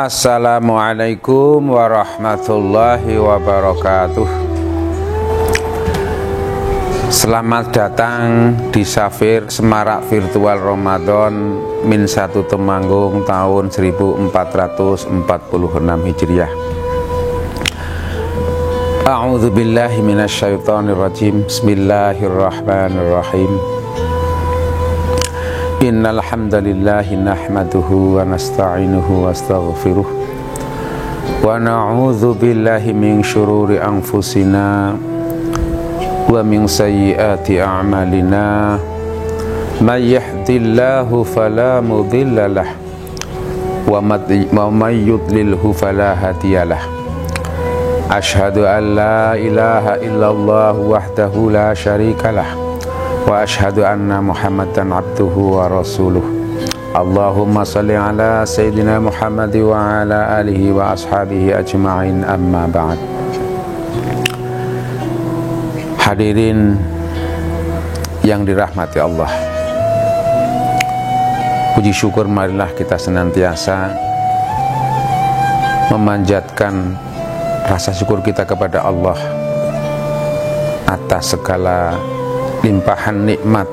Assalamualaikum warahmatullahi wabarakatuh. Selamat datang di Safir Semarak Virtual Ramadan Min 1 Temanggung tahun 1446 Hijriah. A'udzu billahi minasyaitonir rajim. Bismillahirrahmanirrahim. Innal hamdalillahi nahmaduhu wa nasta'inuhu wa astaghfiruh wa na'udzu billahi min syururi anfusina wa min sayyiati a'malina may yahdihillahu fala mudhillalah wa may yudlilhu fala hadiyalah. Asyhadu an la ilaha illallah wahdahu la syarikalah wa asyhadu anna Muhammadan abduhu wa rasuluh. Allahumma salli ala sayyidina Muhammad wa ala alihi wa ashabihi ajma'in, amma ba'd. Hadirin yang dirahmati Allah, puji syukur marilah kita senantiasa memanjatkan rasa syukur kita kepada Allah atas segala limpahan nikmat,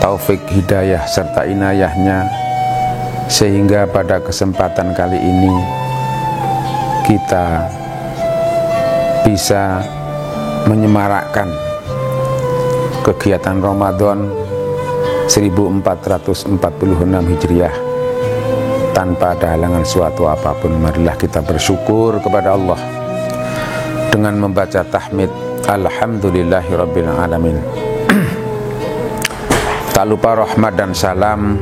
taufik, hidayah serta inayahnya, sehingga pada kesempatan kali ini kita bisa menyemarakkan kegiatan Ramadan 1446 Hijriah tanpa ada halangan suatu apapun. Marilah kita bersyukur kepada Allah dengan membaca tahmid Alhamdulillahirabbil alamin. Tak lupa rahmat dan salam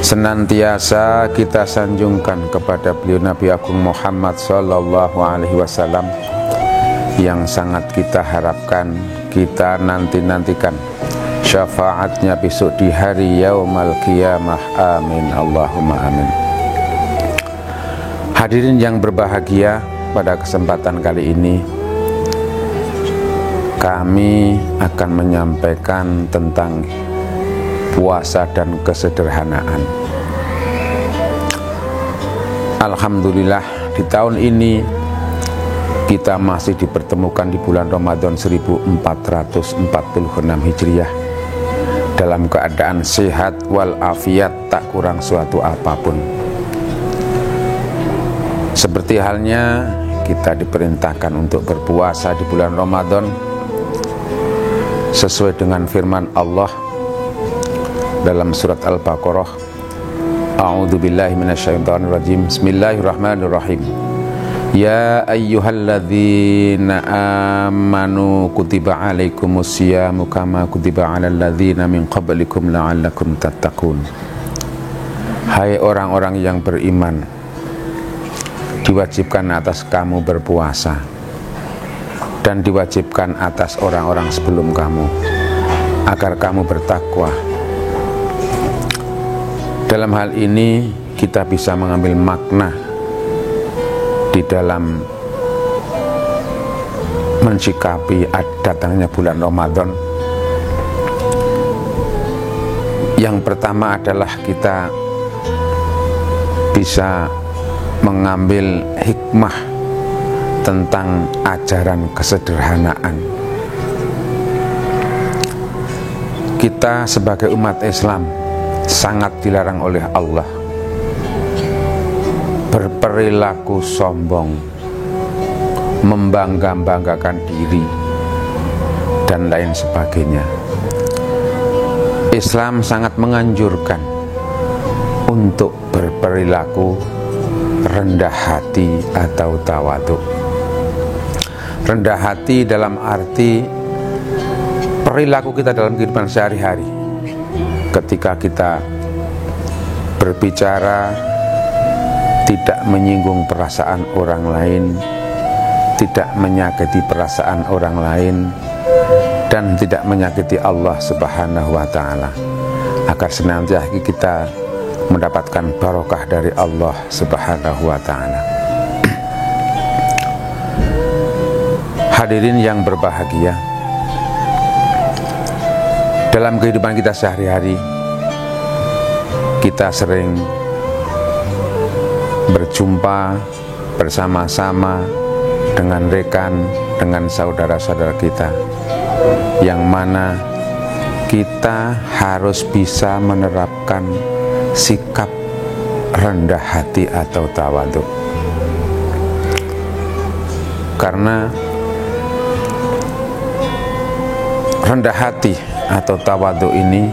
senantiasa kita sanjungkan kepada beliau Nabi Agung Muhammad sallallahu alaihi wasallam yang sangat kita harapkan, kita nantikan syafaatnya besok di hari yaumal qiyamah. Amin Allahumma amin. Hadirin yang berbahagia, pada kesempatan kali ini kami akan menyampaikan tentang puasa dan kesederhanaan. Alhamdulillah, di tahun ini kita masih dipertemukan di bulan Ramadan 1446 Hijriah dalam keadaan sehat walafiat, tak kurang suatu apapun. Seperti halnya kita diperintahkan untuk berpuasa di bulan Ramadan sesuai dengan firman Allah dalam surat Al-Baqarah. A'udzu billahi minasyaitonir rajim. Bismillahirrahmanirrahim. Ya ayyuhalladzina amanu kutiba alaikumusyamu kama kutiba alal ladzina min qablikum la'allakum tattaqun. Hai orang-orang yang beriman, diwajibkan atas kamu berpuasa dan diwajibkan atas orang-orang sebelum kamu agar kamu bertakwa. Dalam hal ini kita bisa mengambil makna di dalam mensikapi datangnya bulan Ramadan. Yang pertama adalah kita bisa mengambil hikmah tentang ajaran kesederhanaan. Kita sebagai umat Islam sangat dilarang oleh Allah berperilaku sombong, membangga-banggakan diri, dan lain sebagainya. Islam sangat menganjurkan untuk berperilaku rendah hati atau tawadhu. Rendah hati dalam arti perilaku kita dalam kehidupan sehari-hari. Ketika kita berbicara tidak menyinggung perasaan orang lain, tidak menyakiti perasaan orang lain, dan tidak menyakiti Allah Subhanahu wa ta'ala, agar senantiasa kita mendapatkan barokah dari Allah Subhanahu wa ta'ala. Hadirin yang berbahagia, dalam kehidupan kita sehari-hari kita sering berjumpa bersama-sama dengan rekan, dengan saudara-saudara kita, yang mana kita harus bisa menerapkan sikap rendah hati atau tawadhu. Karena rendah hati atau tawadhu ini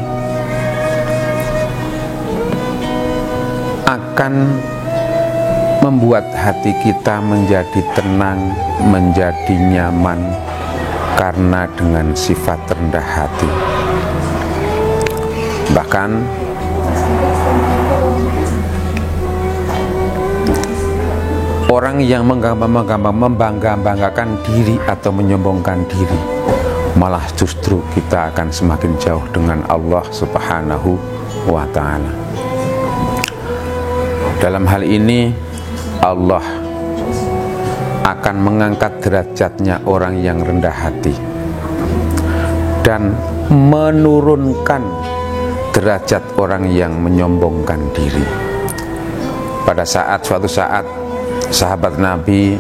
akan membuat hati kita menjadi tenang, menjadi nyaman, karena dengan sifat rendah hati. Bahkan orang yang membangga-banggakan diri atau menyombongkan diri, malah justru kita akan semakin jauh dengan Allah Subhanahu wa ta'ala. Dalam hal ini Allah akan mengangkat derajatnya orang yang rendah hati dan menurunkan derajat orang yang menyombongkan diri. Pada suatu saat sahabat Nabi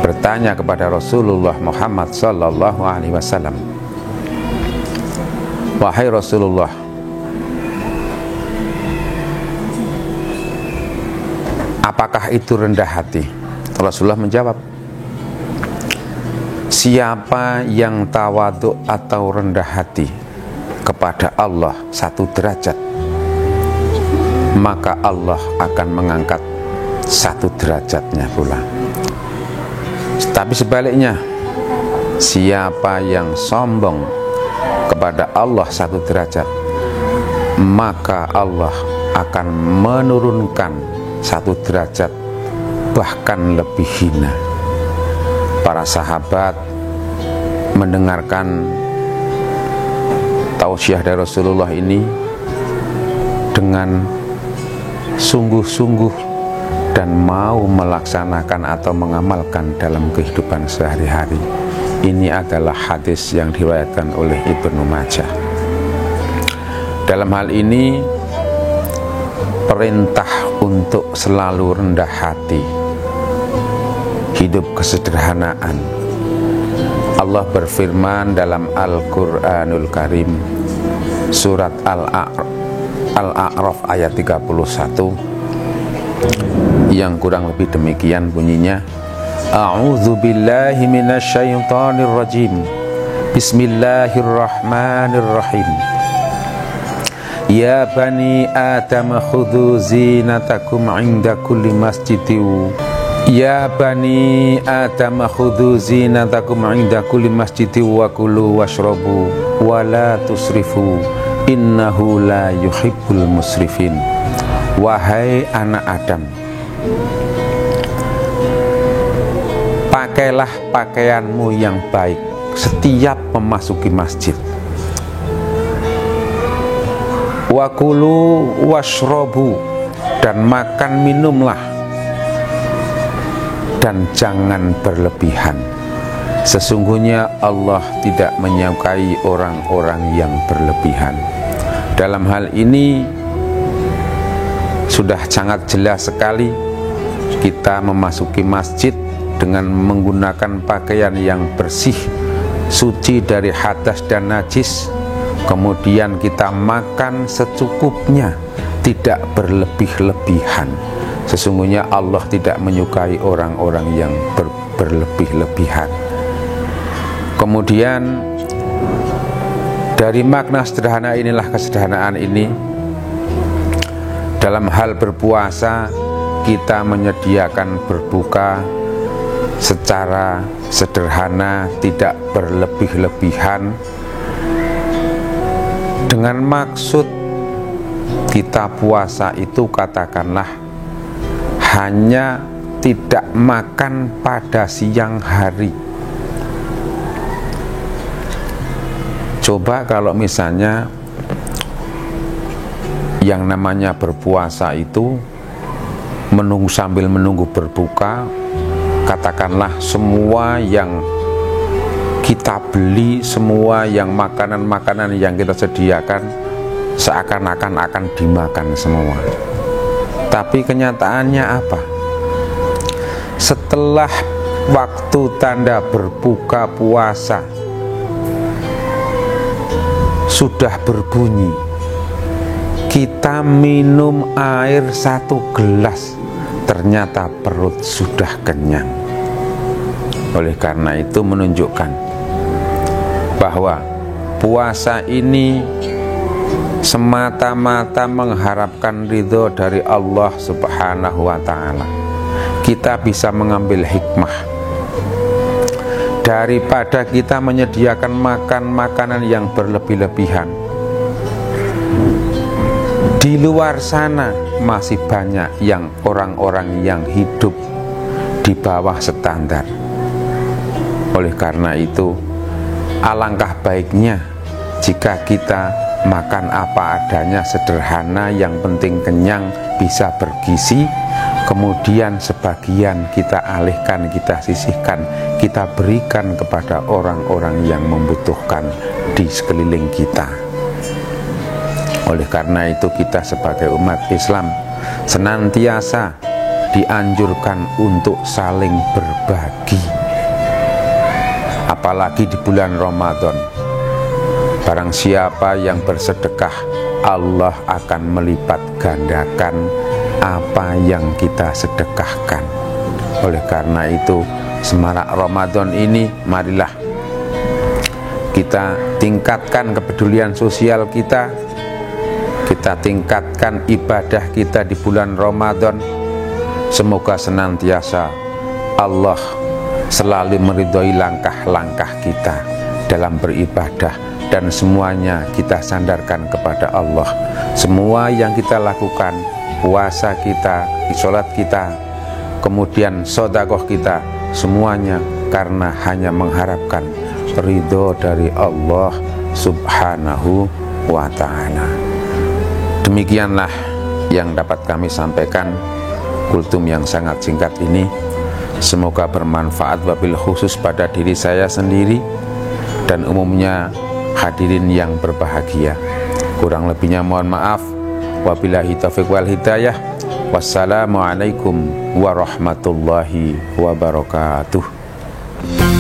bertanya kepada Rasulullah Muhammad sallallahu alaihi wasallam, "Wahai Rasulullah, apakah itu rendah hati?" Rasulullah menjawab, "Siapa yang tawadhu atau rendah hati kepada Allah 1 derajat, maka Allah akan mengangkat 1 derajatnya pula. Tapi sebaliknya, siapa yang sombong kepada Allah 1 derajat, maka Allah akan menurunkan 1 derajat, bahkan lebih hina." Para sahabat mendengarkan tausiah dari Rasulullah ini dengan sungguh-sungguh dan mau melaksanakan atau mengamalkan dalam kehidupan sehari-hari. Ini adalah hadis yang diriwayatkan oleh Ibnu Majah. Dalam hal ini perintah untuk selalu rendah hati, hidup kesederhanaan. Allah berfirman dalam Al-Quranul Karim, surat Al-A'raf ayat 31, yang kurang lebih demikian bunyinya, "A'udzu billahi minasyaitonir rajim. Bismillahirrahmanirrahim. Ya bani Adam khudhu zinatakum 'inda kulli masjidin. Ya bani Adam khudhu zinatakum 'inda kulli masjidin wa kulu washrabu wa la tusrifu innahu la yuhibbul musrifin." Wahai anak Adam, pakailah pakaianmu yang baik setiap memasuki masjid. Wakulu washrobu, dan makan minumlah, dan jangan berlebihan. Sesungguhnya Allah tidak menyukai orang-orang yang berlebihan. Dalam hal ini sudah sangat jelas sekali, kita memasuki masjid dengan menggunakan pakaian yang bersih, suci dari hadas dan najis. Kemudian kita makan secukupnya, tidak berlebih-lebihan. Sesungguhnya Allah tidak menyukai orang-orang yang berlebih-lebihan. Kemudian dari makna sederhana inilah kesederhanaan ini. Dalam hal berpuasa, kita menyediakan berbuka secara sederhana, tidak berlebih-lebihan, dengan maksud kita puasa itu katakanlah hanya tidak makan pada siang hari. Coba kalau misalnya yang namanya berpuasa itu sambil menunggu berbuka, katakanlah semua yang kita beli, semua yang makanan-makanan yang kita sediakan seakan-akan akan dimakan semua. Tapi kenyataannya apa? Setelah waktu tanda berbuka puasa sudah berbunyi, kita minum air 1 gelas, ternyata perut sudah kenyang. Oleh karena itu menunjukkan bahwa puasa ini semata-mata mengharapkan ridho dari Allah Subhanahu wa ta'ala. Kita bisa mengambil hikmah daripada kita menyediakan makanan yang berlebih-lebihan. Di luar sana masih banyak yang orang-orang yang hidup di bawah standar. Oleh karena itu, alangkah baiknya jika kita makan apa adanya, sederhana, yang penting kenyang, bisa bergizi, kemudian sebagian kita alihkan, kita sisihkan, kita berikan kepada orang-orang yang membutuhkan di sekeliling kita. Oleh karena itu, kita sebagai umat Islam senantiasa dianjurkan untuk saling berbagi. Apalagi di bulan Ramadan, barang siapa yang bersedekah, Allah akan melipat gandakan apa yang kita sedekahkan. Oleh karena itu, semarak Ramadan ini, marilah kita tingkatkan kepedulian sosial kita tingkatkan ibadah kita di bulan Ramadan. Semoga senantiasa Allah selalu meridhoi langkah-langkah kita dalam beribadah, dan semuanya kita sandarkan kepada Allah. Semua yang kita lakukan, puasa kita, sholat kita, kemudian sedekah kita, semuanya karena hanya mengharapkan ridho dari Allah Subhanahu wa ta'ala. Demikianlah yang dapat kami sampaikan kultum yang sangat singkat ini. Semoga bermanfaat, wabil khusus pada diri saya sendiri dan umumnya hadirin yang berbahagia. Kurang lebihnya mohon maaf. Wabillahi taufiq wal hidayah. Wassalamualaikum warahmatullahi wabarakatuh.